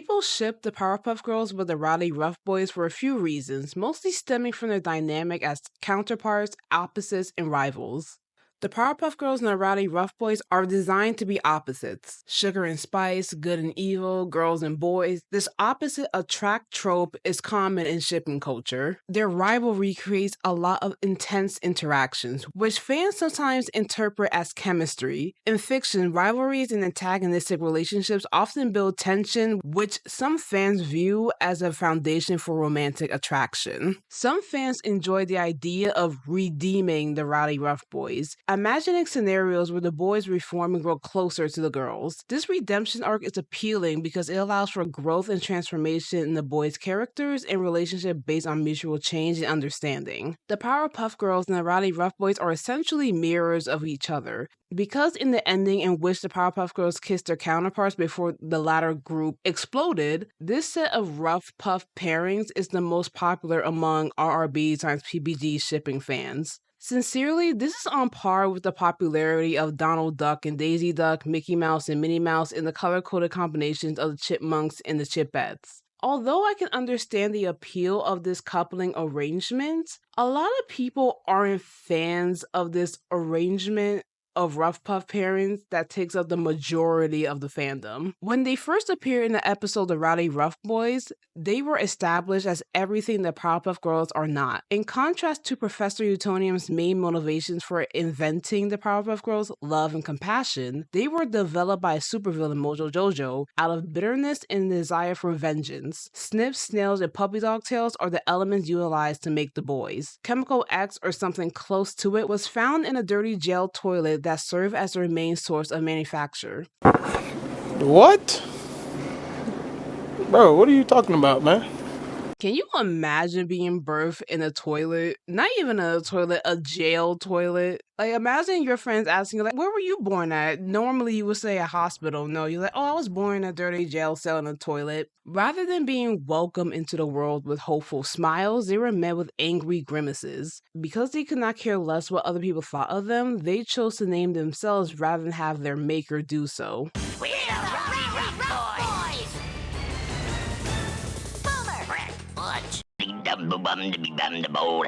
People shipped the Powerpuff Girls with the Rowdyruff Boys for a few reasons, mostly stemming from their dynamic as counterparts, opposites, and rivals. The Powerpuff Girls and the Rowdyruff Boys are designed to be opposites. Sugar and spice, good and evil, girls and boys. This opposite attract trope is common in shipping culture. Their rivalry creates a lot of intense interactions, which fans sometimes interpret as chemistry. In fiction, rivalries and antagonistic relationships often build tension, which some fans view as a foundation for romantic attraction. Some fans enjoy the idea of redeeming the Rowdyruff Boys, imagining scenarios where the boys reform and grow closer to the girls. This redemption arc is appealing because it allows for growth and transformation in the boys' characters and relationship based on mutual change and understanding. The Powerpuff Girls and the Rowdyruff Boys are essentially mirrors of each other. Because in the ending in which the Powerpuff Girls kissed their counterparts before the latter group exploded, this set of rough puff pairings is the most popular among RRB times PBG shipping fans. Sincerely, this is on par with the popularity of Donald Duck and Daisy Duck, Mickey Mouse and Minnie Mouse, and the color-coded combinations of the Chipmunks and the Chipettes. Although I can understand the appeal of this coupling arrangement, a lot of people aren't fans of this arrangement of rough puff pairings that takes up the majority of the fandom. When they first appeared in the episode The Rowdyruff Boys, they were established as everything the Powerpuff Girls are not. In contrast to Professor Utonium's main motivations for inventing the Powerpuff Girls, love and compassion, they were developed by supervillain Mojo Jojo out of bitterness and desire for vengeance. Snips, snails, and puppy dog tails are the elements utilized to make the boys. Chemical X, or something close to it, was found in a dirty jail toilet that served as their main source of manufacture. What? Bro, what are you talking about, man? Can you imagine being birthed in a toilet? Not even a toilet, a jail toilet. Like, imagine your friends asking you, like, where were you born at? Normally you would say a hospital. No, you're like, oh, I was born in a dirty jail cell in a toilet. Rather than being welcomed into the world with hopeful smiles, they were met with angry grimaces. Because they could not care less what other people thought of them, they chose to name themselves rather than have their maker do so. We're the Rowdyruff Boys! Butch. Dum bum bum to be bum the bowl.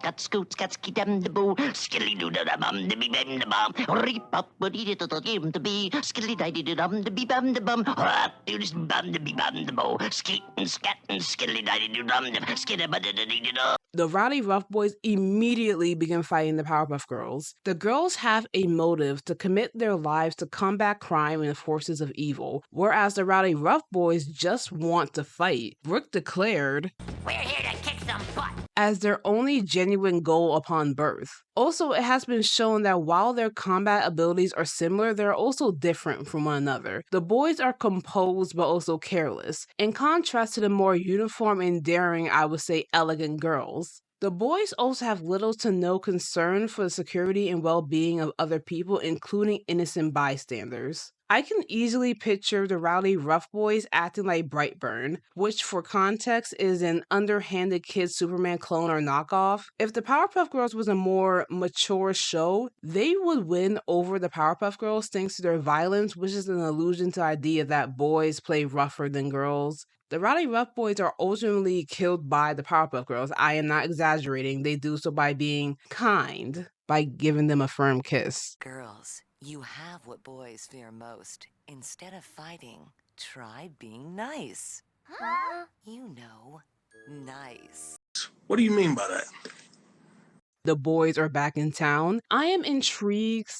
Got scoots, got ski dum the bowl. Skilly doo da bum to be bum the bum. Reap up, but eat it to game to be. Skilly di dee dum to be bum the bum. Hop, do this bum to be bum the bowl. Skeet and scat and skilly di dee dum the skidda but dee dum. The Rowdyruff Boys immediately begin fighting the Powerpuff Girls. The girls have a motive to commit their lives to combat crime and the forces of evil, whereas the Rowdyruff Boys just want to fight. Brooke declared, We're here to kick some butt. As their only genuine goal upon birth. Also, it has been shown that while their combat abilities are similar, they're also different from one another. The boys are composed but also careless, in contrast to the more uniform and daring, I would say, elegant girls. The boys also have little to no concern for the security and well-being of other people, including innocent bystanders. I can easily picture the Rowdyruff Boys acting like Brightburn, which for context is an underhanded kid Superman clone or knockoff. If the Powerpuff Girls was a more mature show, they would win over the Powerpuff Girls thanks to their violence, which is an allusion to the idea that boys play rougher than girls. The Rowdyruff Boys are ultimately killed by the Powerpuff Girls. I am not exaggerating. They do so by being kind, by giving them a firm kiss. Girls, you have what boys fear most. Instead of fighting, try being nice. Huh? You know, nice. What do you mean by that? The boys are back in town. I am intrigued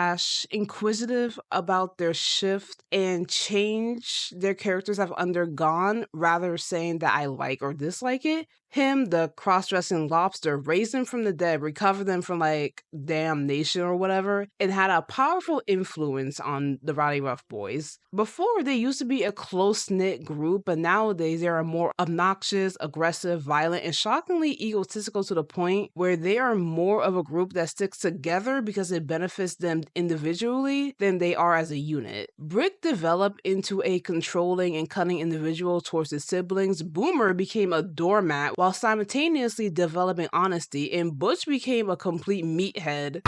/ inquisitive about their shift and change their characters have undergone, rather saying that I like or dislike it. Him, the cross-dressing lobster, raised them from the dead, recovered them from like damnation or whatever, and had a powerful influence on the Rowdyruff Boys. Before, they used to be a close-knit group, but nowadays they are more obnoxious, aggressive, violent, and shockingly egotistical to the point where they are more of a group that sticks together because it benefits them individually than they are as a unit. Brick developed into a controlling and cunning individual towards his siblings. Boomer became a doormat while simultaneously developing honesty, and Butch became a complete meathead.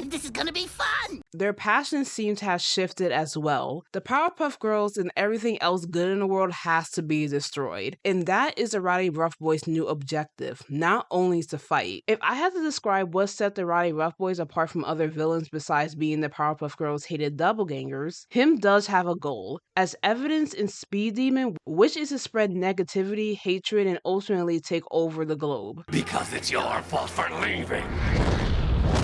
This is gonna be fun! Their passions seem to have shifted as well. The Powerpuff Girls and everything else good in the world has to be destroyed. And that is the Rowdyruff Boys' new objective, not only to fight. If I had to describe what set the Rowdyruff Boys apart from other villains besides being the Powerpuff Girls' hated doppelgangers, him does have a goal, as evidenced in Speed Demon, which is to spread negativity, hatred, and ultimately take over the globe. Because it's your fault for leaving.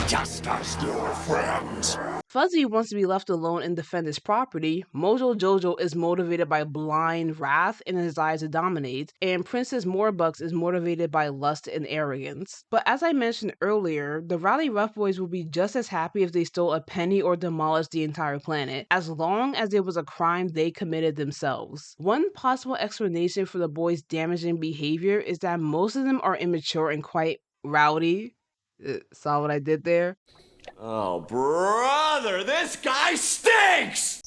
Just as your friends. Fuzzy wants to be left alone and defend his property, Mojo Jojo is motivated by blind wrath and a desire to dominate, and Princess Morbucks is motivated by lust and arrogance. But as I mentioned earlier, the Rowdyruff Boys would be just as happy if they stole a penny or demolished the entire planet, as long as it was a crime they committed themselves. One possible explanation for the boys' damaging behavior is that most of them are immature and quite rowdy. Saw what I did there? Oh, brother, this guy stinks!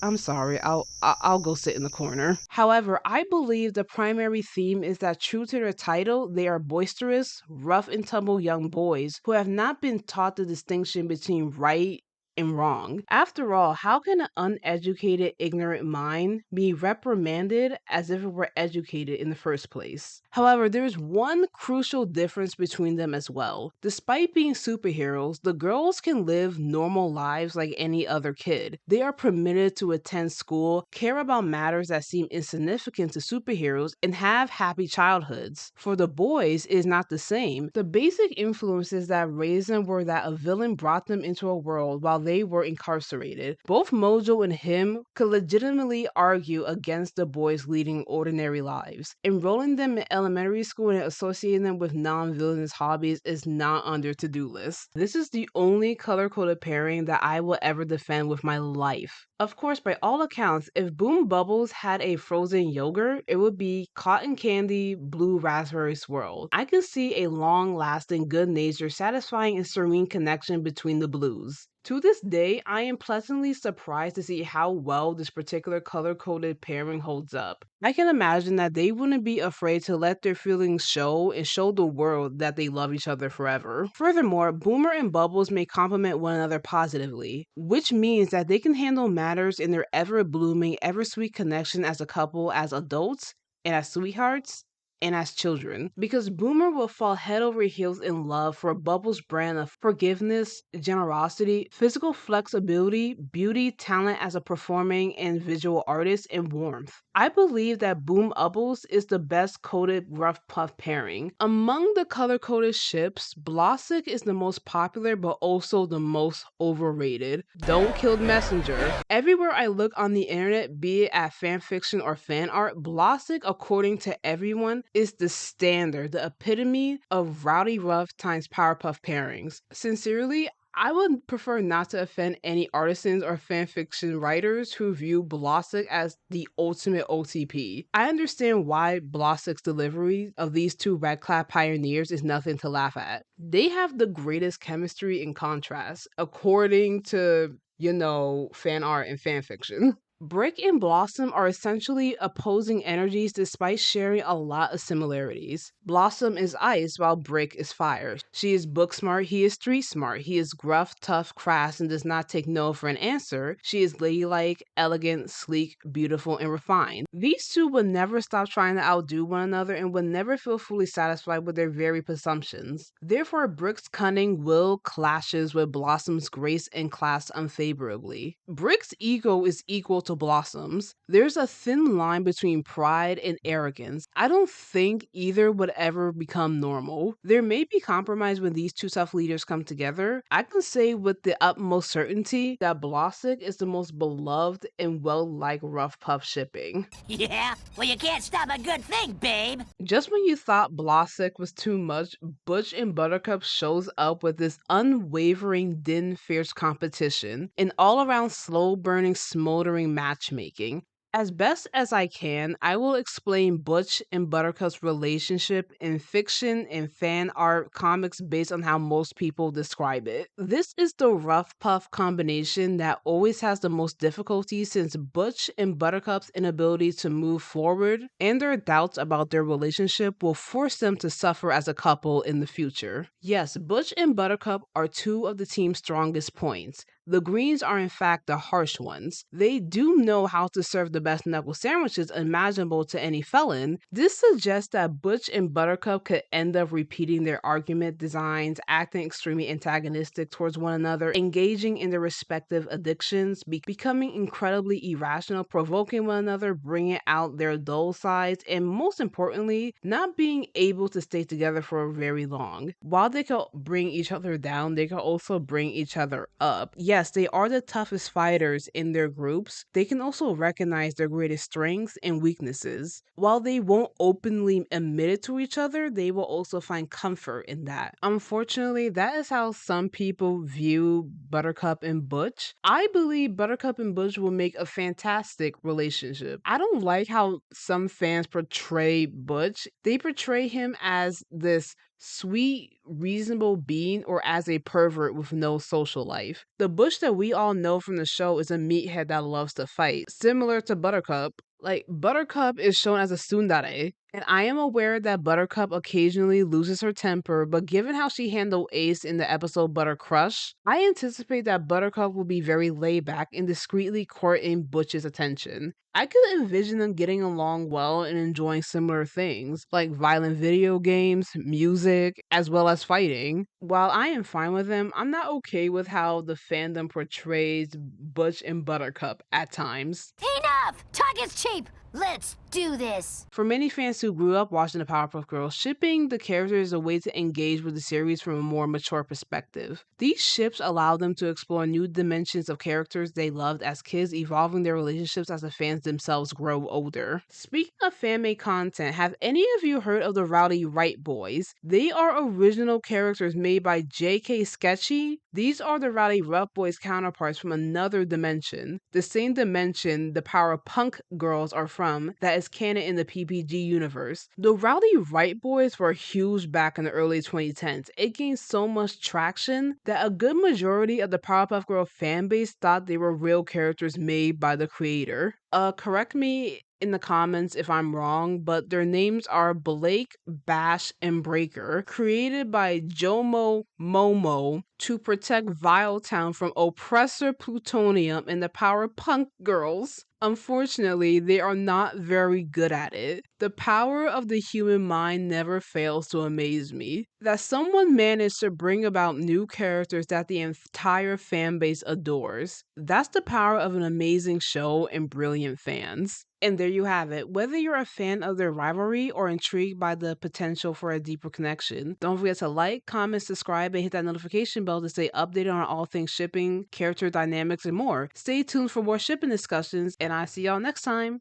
I'm sorry, I'll go sit in the corner. However, I believe the primary theme is that true to their title, they are boisterous, rough and tumble young boys who have not been taught the distinction between right and wrong. After all, how can an uneducated, ignorant mind be reprimanded as if it were educated in the first place? However, there is one crucial difference between them as well. Despite being superheroes, the girls can live normal lives like any other kid. They are permitted to attend school, care about matters that seem insignificant to superheroes, and have happy childhoods. For the boys, it is not the same. The basic influences that raised them were that a villain brought them into a world while they were incarcerated. Both Mojo and him could legitimately argue against the boys leading ordinary lives. Enrolling them in elementary school and associating them with non-villainous hobbies is not on their to-do list. This is the only color-coded pairing that I will ever defend with my life. Of course, by all accounts, if Boom Bubbles had a frozen yogurt, it would be cotton candy blue raspberry swirl. I can see a long-lasting, good-natured, satisfying, and serene connection between the blues. To this day, I am pleasantly surprised to see how well this particular color-coded pairing holds up. I can imagine that they wouldn't be afraid to let their feelings show and show the world that they love each other forever. Furthermore, Boomer and Bubbles may complement one another positively, which means that they can handle matters in their ever-blooming, ever-sweet connection as a couple, as adults, and as sweethearts, and as children, because Boomer will fall head over heels in love for Bubbles' brand of forgiveness, generosity, physical flexibility, beauty, talent as a performing and visual artist, and warmth. I believe that Boom Bubbles is the best coded Rough Puff pairing. Among the color-coded ships, Blossic is the most popular but also the most overrated. Don't kill the messenger. Everywhere I look on the internet, be it at fanfiction or fan art, Blossic, according to everyone, is the standard, the epitome of Rowdyruff times Powerpuff pairings. Sincerely, I would prefer not to offend any artisans or fanfiction writers who view Blossic as the ultimate OTP. I understand why Blossic's delivery of these two red clad pioneers is nothing to laugh at. They have the greatest chemistry in contrast, according to, fan art and fanfiction. Brick and Blossom are essentially opposing energies despite sharing a lot of similarities. Blossom is ice while Brick is fire. She is book smart, he is street smart. He is gruff, tough, crass, and does not take no for an answer. She is ladylike, elegant, sleek, beautiful, and refined. These two will never stop trying to outdo one another and will never feel fully satisfied with their very presumptions. Therefore, Brick's cunning will clashes with Blossom's grace and class unfavorably. Brick's ego is equal to Blossoms. There's a thin line between pride and arrogance. I don't think either would ever become normal. There may be compromise when these two tough leaders come together. I can say with the utmost certainty that Blossic is the most beloved and well-liked Rough Puff shipping. Yeah? Well, you can't stop a good thing, babe! Just when you thought Blossic was too much, Butch and Buttercup shows up with this unwavering, fierce competition, an all-around slow-burning, smoldering matchmaking. As best as I can, I will explain Butch and Buttercup's relationship in fiction and fan art comics based on how most people describe it. This is the rough puff combination that always has the most difficulty since Butch and Buttercup's inability to move forward and their doubts about their relationship will force them to suffer as a couple in the future. Yes, Butch and Buttercup are two of the team's strongest points. The greens are in fact the harsh ones. They do know how to serve the best knuckle sandwiches imaginable to any felon. This suggests that Butch and Buttercup could end up repeating their argument designs, acting extremely antagonistic towards one another, engaging in their respective addictions, becoming incredibly irrational, provoking one another, bringing out their dull sides, and most importantly, not being able to stay together for very long. While they can bring each other down, they can also bring each other up. Yes, they are the toughest fighters in their groups. They can also recognize their greatest strengths and weaknesses. While they won't openly admit it to each other, they will also find comfort in that. Unfortunately, that is how some people view Buttercup and Butch. I believe Buttercup and Butch will make a fantastic relationship. I don't like how some fans portray Butch. They portray him as this sweet, reasonable being or as a pervert with no social life. The Butch that we all know from the show is a meathead that loves to fight, similar to Buttercup. Like, Buttercup is shown as a tsundere, and I am aware that Buttercup occasionally loses her temper, but given how she handled Ace in the episode Butter Crush, I anticipate that Buttercup will be very laid back and discreetly courting Butch's attention. I could envision them getting along well and enjoying similar things, like violent video games, music, as well as fighting. While I am fine with them, I'm not okay with how the fandom portrays Butch and Buttercup at times. Enough! Talk is cheap! Let's do this! For many fans who grew up watching the Powerpuff Girls, shipping the characters is a way to engage with the series from a more mature perspective. These ships allow them to explore new dimensions of characters they loved as kids, evolving their relationships as the fans themselves grow older. Speaking of fan-made content, have any of you heard of the Rowdyruff Boys? They are original characters made by J.K. Sketchy. These are the Rowdyruff Boys counterparts from another dimension, the same dimension the Powerpuff Girls are from that is canon in the PPG universe. The Rowdyruff Boys were huge back in the early 2010s. It gained so much traction that a good majority of the Powerpuff Girl fanbase thought they were real characters made by the creator. Correct me in the comments if I'm wrong, but their names are Blake, Bash, and Breaker, created by Jomo Momo to protect Viletown from oppressor plutonium and the Powerpuff Girls. Unfortunately, they are not very good at it. The power of the human mind never fails to amaze me. That someone managed to bring about new characters that the entire fanbase adores. That's the power of an amazing show and brilliant fans. And there you have it. Whether you're a fan of their rivalry or intrigued by the potential for a deeper connection, don't forget to like, comment, subscribe, and hit that notification bell to stay updated on all things shipping, character dynamics, and more. Stay tuned for more shipping discussions, and I'll see y'all next time.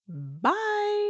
Bye!